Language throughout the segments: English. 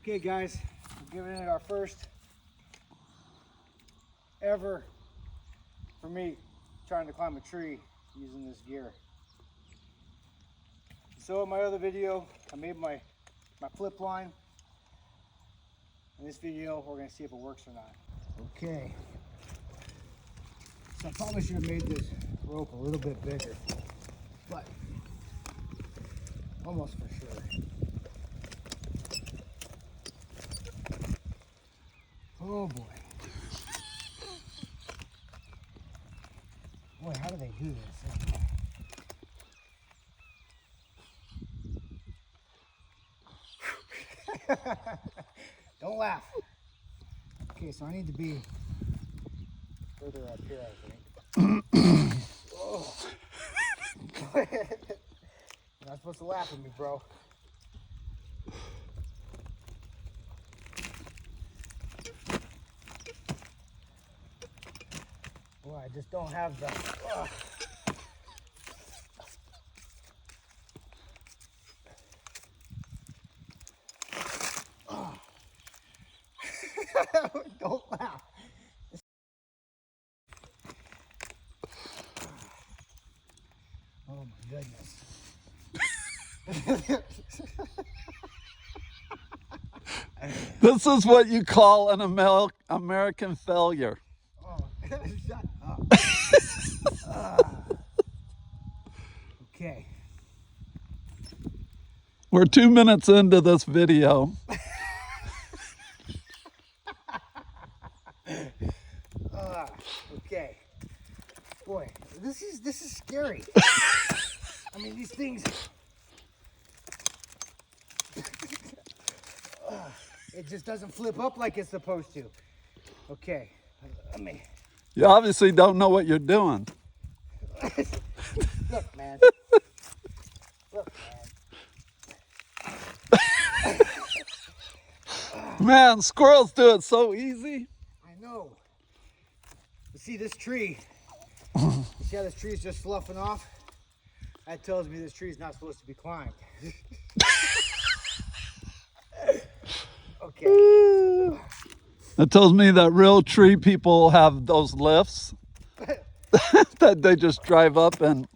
Okay guys, we're giving it our first ever, for me, trying to climb a tree using this gear. So in my other video, I made my flip line. In this video, we're gonna see if it works or not. Okay. So I probably should have made this rope a little bit bigger, but almost for sure. Oh boy. Boy, how do they do this? Don't laugh. Okay, so I need to be further up here, I think. Oh. You're not supposed to laugh at me, bro. Boy, I just don't have the... Don't laugh. Oh my goodness. This is what you call an American failure. Oh, shut up. Okay. We're 2 minutes into this video. Okay. Boy, this is scary. I mean, these things. It just doesn't flip up like it's supposed to. Okay. Let me. You obviously don't know what you're doing. Look, man. Look, man. Man, squirrels do it so easy. I know. You see this tree? You see how this tree is just sloughing off? That tells me this tree is not supposed to be climbed. Okay. That tells me that real tree people have those lifts that they just drive up and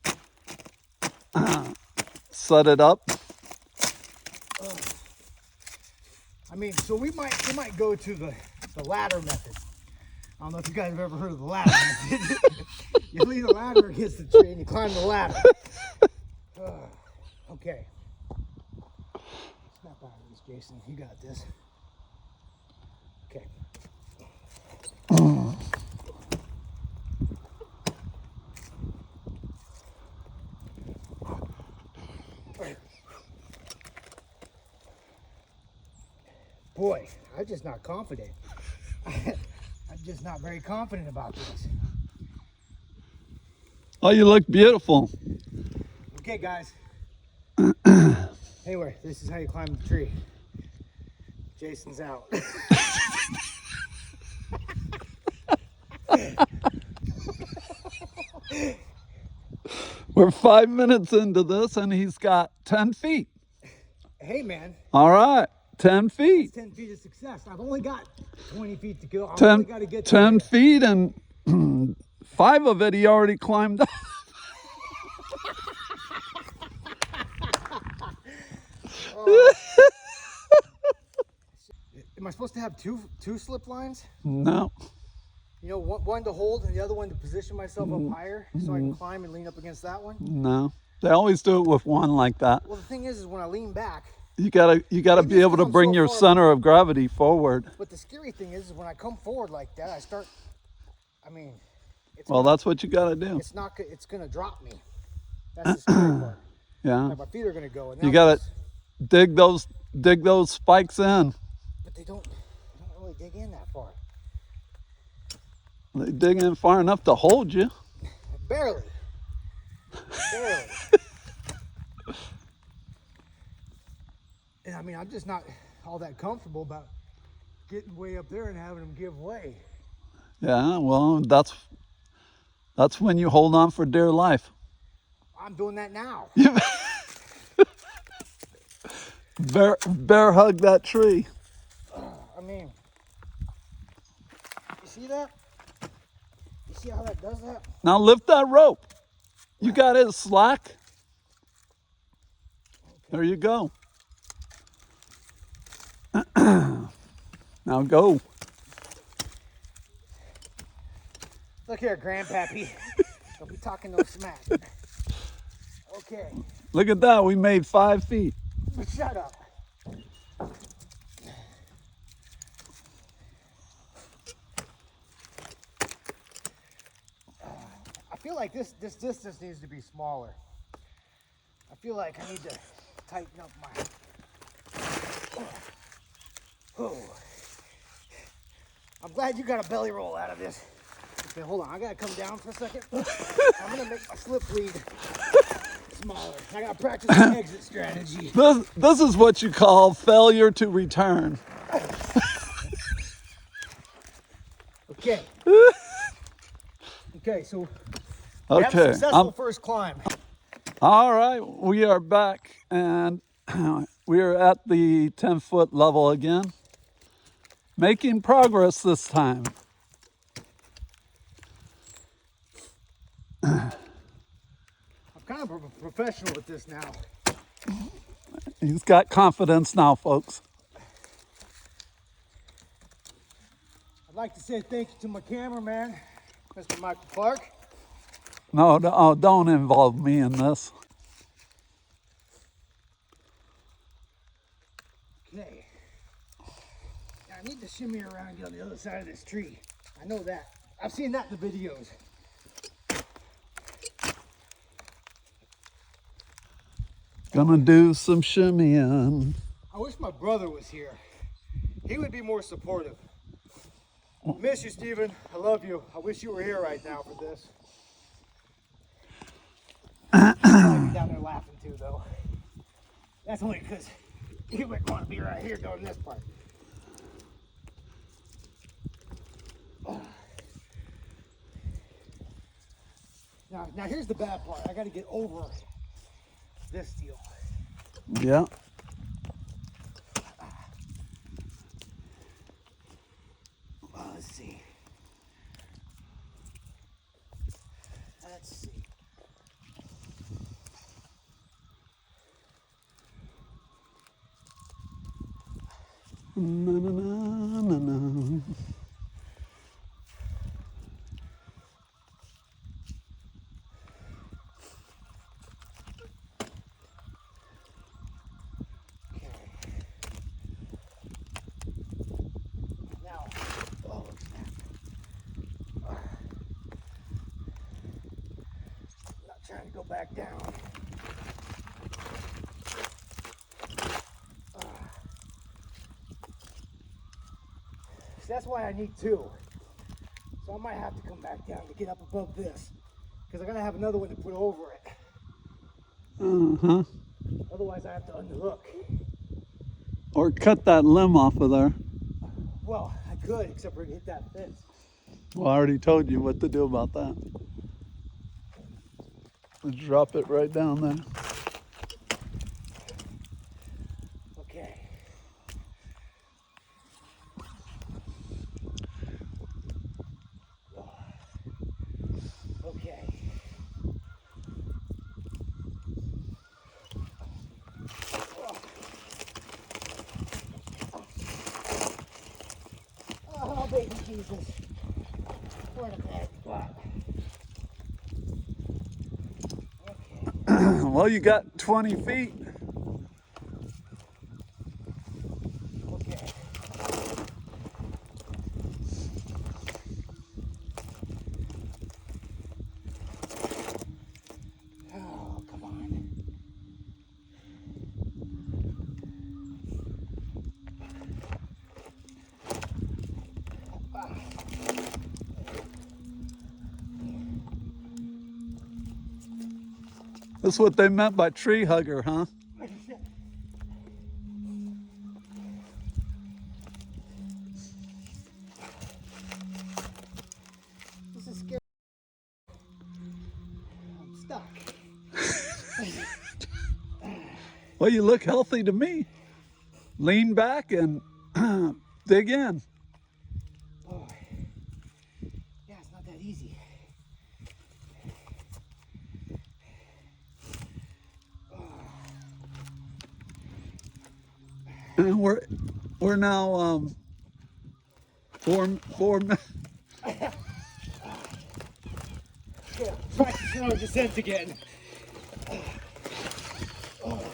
set it up. I mean, so we might go to the ladder method. I don't know if you guys have ever heard of the ladder method. You lean the ladder against the tree and you climb the ladder. Okay. Snap out of this, Jason. You got this. Okay. Boy, I'm just not confident. I'm just not very confident about this. Oh, you look beautiful. Okay, guys. Anyway, this is how you climb the tree. Jason's out. We're 5 minutes into this and he's got 10 feet. Hey, man. All right, 10 feet. 10 feet of success. I've only got 20 feet to go. I've 10, only got to get 10 feet and 5 of it he already climbed up. Am I supposed to have two slip lines? No. You know, one to hold and the other one to position myself up higher so I can climb and lean up against that one? No. They always do it with one like that. Well, the thing is when I lean back, you gotta be able to bring your center of gravity forward. But the scary thing is when I come forward like that, I start, I mean, well, that's what you gotta do. It's gonna drop me. That's the scary part. Yeah. Like my feet are gonna go. And you gotta dig those spikes in. But they don't really dig in that far. They dig in far enough to hold you. Barely. Barely. And I mean, I'm just not all that comfortable about getting way up there and having them give way. Yeah, well, that's when you hold on for dear life. I'm doing that now. Bear hug that tree. see that? You see how that does that? Now lift that rope. You got it slack. There you go. Now go. Look here, Grandpappy. Don't be talking no smack. Okay. Look at that. We made 5 feet. Shut up. I feel like this distance needs to be smaller. I feel like I need to tighten up my... Oh. I'm glad you got a belly roll out of this. Okay, hold on. I gotta come down for a second. I'm gonna make my slip lead smaller. I gotta practice my exit strategy. This is what you call failure to return. Okay. Okay, so we have a successful first climb. All right, we are back and we are at the 10-foot level again. Making progress this time. I'm kind of a professional with this now. He's got confidence now, folks. I'd like to say thank you to my cameraman, Mr. Michael Clark. No, don't involve me in this. Okay. Now I need to shimmy around and get on the other side of this tree. I know that. I've seen that in the videos. Gonna do some shimmying. I wish my brother was here. He would be more supportive. Miss you, Steven. I love you. I wish you were here right now for this. I'd be down there laughing too, though. That's only because he would want to be right here doing this part. Now here's the bad part. I got to get over this deal. Yeah. Let's see. Let's see. Na, na, na, na, na. Trying to go back down. So that's why I need 2. So I might have to come back down to get up above this. Because I gotta have another one to put over it. Uh-huh. Otherwise I have to unhook. Or cut that limb off of there. Well, I could, except for it hit that fence. Well, I already told you what to do about that. Just drop it right down there. Okay. Okay. Oh, baby Jesus. What a bad spot. Well, you got 20 feet. Okay. Oh, come on. That's what they meant by tree hugger, huh? This is scary. I'm stuck. Well, you look healthy to me. Lean back and dig in. Oh. And we're now four. Yeah, practice our descent again. Oh,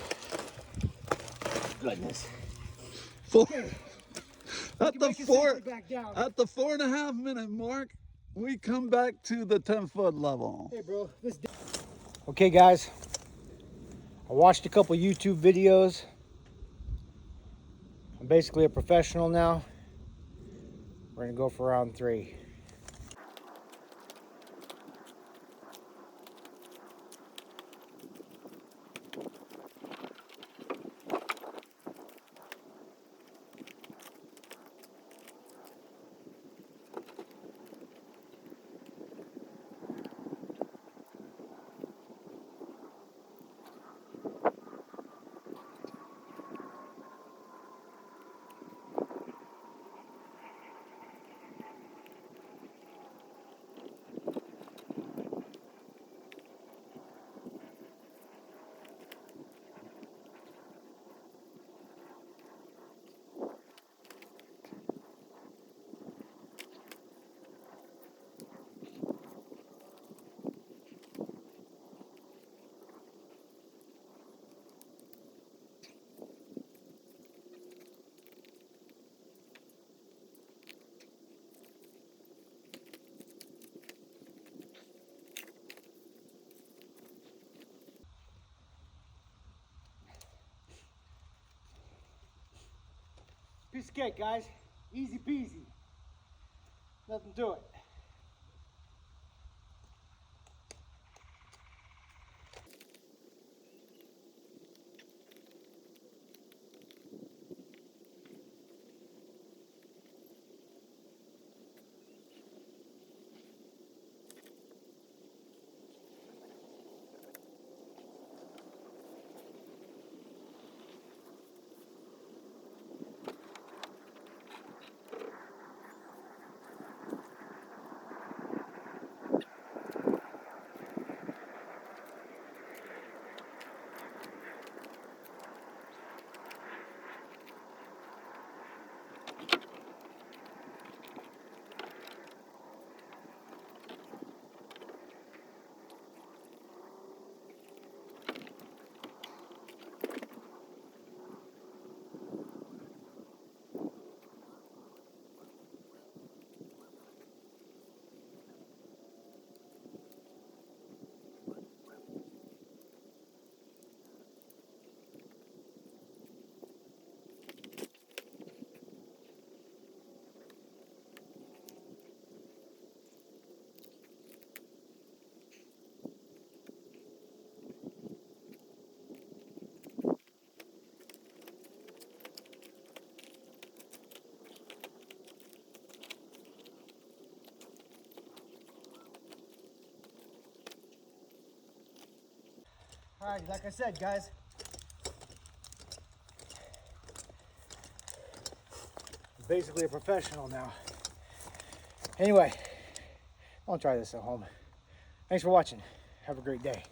goodness. Four Okay, at the make it four safely back down. at the 4.5 minute mark. We come back to the 10-foot level. Hey, bro. Okay, guys. I watched a couple YouTube videos. I'm basically a professional now. We're gonna go for round 3. Piece of cake, guys. Easy peasy. Nothing to it. Alright, like I said, guys. I'm basically a professional now. Anyway, I'll try this at home. Thanks for watching. Have a great day.